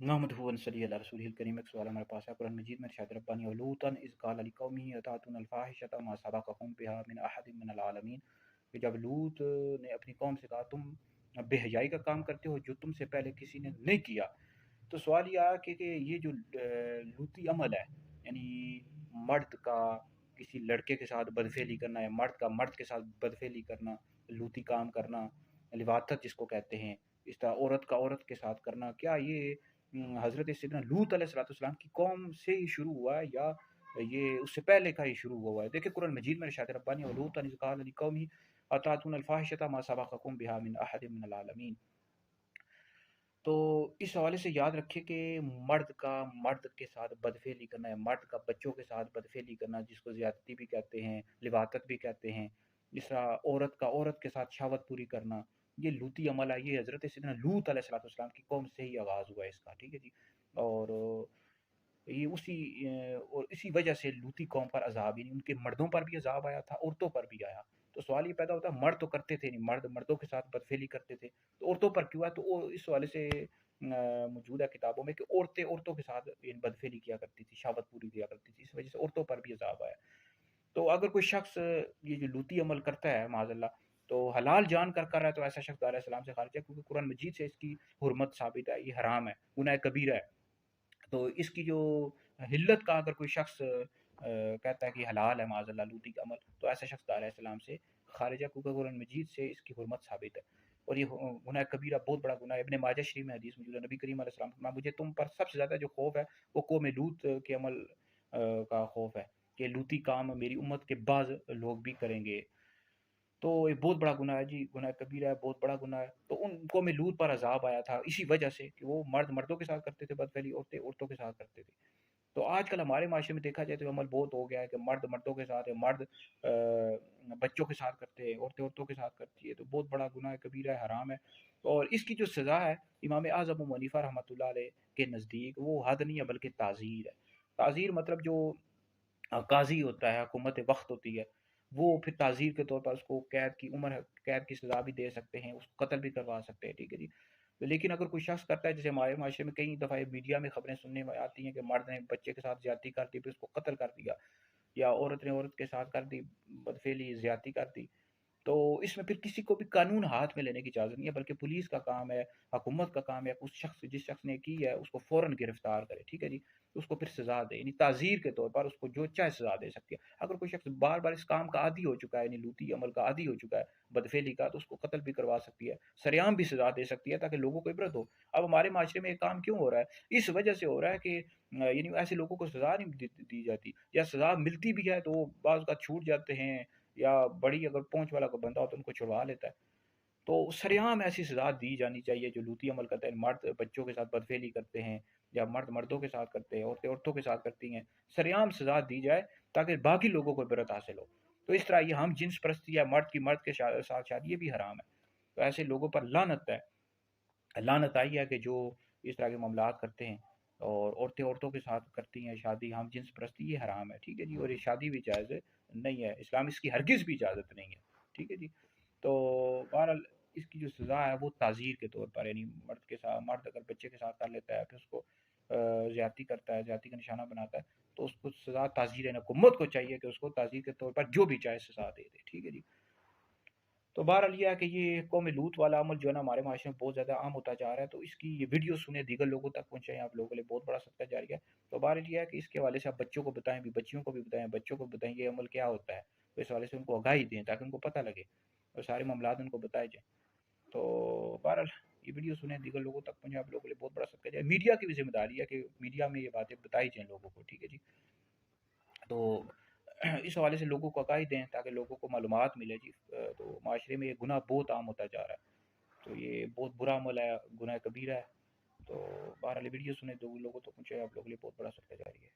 नहमदुहु व नसल्ली अला रसूलिहिल करीम। एक सवाल हमारे पास है कुरान मजीद में, इरशाद रब्बानी व लूतन इज़ क़ाल लिक़ौमिही अतातूनल फ़ाहिशता मा सबक़कुम बिहा मिन अहदिन मिनल आलमीन, कि जब लूत ने अपनी कौम से कहा तुम बेहयाई का काम करते हो जो तुमसे पहले किसी ने नहीं किया। तो सवाल ये आया कि ये जो लूती अमल है, यानी मर्द का किसी लड़के के साथ बदफेली करना या मर्द का मर्द के साथ बदफेली करना, लूती काम करना, लिवातत जिसको कहते हैं, इस तरह औरत का औरत के साथ करना, क्या ये हज़रत सैयदना लूत अलैहिस्सलाम की कौम से ही शुरू हुआ है या ये उससे पहले का ही शुरू हुआ है? देखिए कुरान मजीद में इरशाद रब्बानी व लूतन इज़ क़ाल लिक़ौमिही अतातूनल फ़ाहिशता मा सबक़कुम बिहा मिन अहदिन मिनल आलमीन। तो इस हवाले से याद रखिए कि मर्द का मर्द के साथ बदफेली करना है, मर्द का बच्चों के साथ बदफेली करना, जिसको ज़्यादती भी कहते हैं, लिवातत भी कहते हैं। जिस तरह औरत का औरत के साथ शहवत पूरी करना, ये लूती अमल है, ये हज़रत सैयदना लूत अलैहिस्सलाम की कौम से ही आगाज़ हुआ है इसका, ठीक है जी। और ये और इसी वजह से लूती कौम पर अज़ाब, यानी उनके मर्दों पर भी अज़ाब आया था, औरतों पर भी आया। तो सवाल ये पैदा होता है, मर्द तो करते थे नहीं, मर्द मर्दों के साथ बदफेली करते थे, तो औरतों पर क्यों है? तो इस हवाले से मौजूद है किताबों में कि औरतें औरतों के साथ इन बदफेली किया करती थी, शहावत पूरी किया करती थी, इस वजह से औरतों पर भी अज़ाब आया। तो अगर कोई शख्स ये जो लूती अमल करता है माज़अल्लाह, तो हलाल जान कर रहा है, तो ऐसा शख्स दायरा इस्लाम से खारिज है, क्योंकि कुरान मजीद से इसकी हुर्मत साबित है, ये हराम है, गुनाह कबीरा है। तो इसकी जो हिल्लत का अगर कोई शख्स कहता है कि हलाल है माज़अल्लाह लूती का अमल, तो ऐसा शख्स दायरा इस्लाम से खारिज है, क्योंकि कुरान मजीद से इसकी हुर्मत साबित है। और ये गुनाह कबीरा बहुत बड़ा गुनाह है। इब्न माजा शरीफ में हदीस मौजूद है, नबी करीम अलैहि सलाम फरमाया, मुझे तुम पर सबसे ज़्यादा जो खौफ है वो कौम लूत के अमल का खौफ है, कि लूती काम मेरी उम्मत के बाद लोग भी करेंगे। तो ये बहुत बड़ा गुनाह है जी, गुनाह कबीरा है, बहुत बड़ा गुनाह है। तो उनको में लूत पर अज़ाब आया था इसी वजह से कि वो मर्द मर्दों के साथ करते थे बदफेली, औरतें औरतों के साथ करते थे। तो आजकल हमारे माशरे में देखा जाए तो अमल बहुत हो गया है कि मर्द मर्दों के साथ है, मर्द बच्चों के साथ करते हैं, औरतें औरतों के साथ करती है, तो बहुत बड़ा गुनाह कबीरा है, हराम है। और इसकी जो सज़ा है, इमाम आज़म अबू हनीफा रहमतुल्लाह अलैह के नज़दीक वो हद नहीं है बल्कि ताज़ीर है। ताज़ीर मतलब जो काज़ी होता है, हुकूमत वक़्त होती है, वो फिर ताज़ीर के तौर पर उसको कैद की उम्र कैद की सज़ा भी दे सकते हैं, उसको कत्ल भी करवा सकते हैं, ठीक है जी। लेकिन अगर कोई शख्स करता है, जैसे हमारे माशरे में कई दफ़ा मीडिया में खबरें सुनने में आती हैं कि मर्द ने बच्चे के साथ ज़्यादती कर दी, फिर उसको कत्ल कर दिया, या औरत ने औरत के साथ कर दी बदफेली, ज़्यादती कर दी, तो इसमें फिर किसी को भी कानून हाथ में लेने की इजाज़त नहीं है, बल्कि पुलिस का काम है, हुकूमत का काम है, उस शख्स जिस शख्स ने की है उसको फ़ौरन गिरफ्तार करे, ठीक है जी। उसको फिर सज़ा दे, यानी ताज़ीर के तौर पर उसको जो चाहे सज़ा दे सकती है। अगर कोई शख्स बार बार इस काम का आदी हो चुका है, यानी लूती अमल का आदी हो चुका है, बदफेली का, तो उसको कत्ल भी करवा सकती है, सरेआम भी सज़ा दे सकती है, ताकि लोगों को इबरत हो। अब हमारे माशरे में ये काम क्यों हो रहा है? इस वजह से हो रहा है कि यानी ऐसे लोगों को सज़ा नहीं दी जाती, या सज़ा मिलती भी है तो वो बाज़ का छूट जाते हैं, या बड़ी अगर पहुँच वाला कोई बंदा हो तो उनको छुड़वा लेता है। तो सरेआम ऐसी सज़ा दी जानी चाहिए जो लूती अमल करते हैं, मर्द बच्चों के साथ बदफेली करते हैं, या मर्द मर्दों के साथ करते हैं, औरतें औरतों के साथ करती हैं, सरेआम सज़ा दी जाए ताकि बाकी लोगों को इबरत हासिल हो। तो इस तरह ये हम जिन्स परस्ती या मर्द की मर्द के साथ शादी, ये भी हराम है। तो ऐसे लोगों पर लानत है, लानत आई है कि जो इस तरह के मामलात करते हैं, और औरतें औरतों के साथ करती हैं शादी, हम जिन्स परस्ती, ये हराम है, ठीक है जी। और ये शादी भी जायज़ नहीं है, इस्लाम इसकी हरगिज़ भी इजाज़त नहीं है, ठीक है जी। तो बहरहाल इसकी जो सज़ा है वो ताज़ीर के तौर पर, यानी मर्द के साथ, मर्द अगर बच्चे के साथ कर लेता है, फिर उसको ज़्यादती करता है, ज़्यादती का निशाना बनाता है, तो उसको सज़ा ताज़ीर है, हुकूमत को चाहिए कि उसको ताज़ीर के तौर पर जो भी चाहे सज़ा दे दे, ठीक है जी। तो बहरहाल ये है कि ये कौम लूत वाला अमल जो है ना हमारे माशरे में बहुत ज़्यादा आम होता जा रहा है, तो इसकी ये वीडियो सुने, दीगर लोगों तक पहुँचाएँ, आप लोगों के लिए बहुत बड़ा सदका जारिया है। तो बहरहाल ये है कि इसके हवाले से आप बच्चों को बताएँ भी, बच्चियों को भी बताएँ, बच्चों को बताएँ ये अमल क्या होता है, तो इस हवाले से उनको आगाही दें ताकि उनको पता लगे और सारे मामलात उनको बताए जाएँ। तो बहरहाल ये वीडियो सुने, दीगर लोगों तक पहुँचे, आप लोगों के लिए बहुत बड़ा सदका जारिया। मीडिया की भी ज़िम्मेदारी है कि मीडिया में ये बातें बताई जाएँ लोगों को, ठीक है जी। तो इस हवाले से लोगों को आगाही दें ताकि लोगों को मालूमात मिले जी। तो माशरे में ये गुनाह बहुत आम होता जा रहा है, तो ये बहुत बुरा अमल है, गुनाह कबीरा है। तो बहरहाल वीडियो सुने, दो लोगों तक पहुँचाए, आप लोगों के लिए बहुत बड़ा सदका जारी है।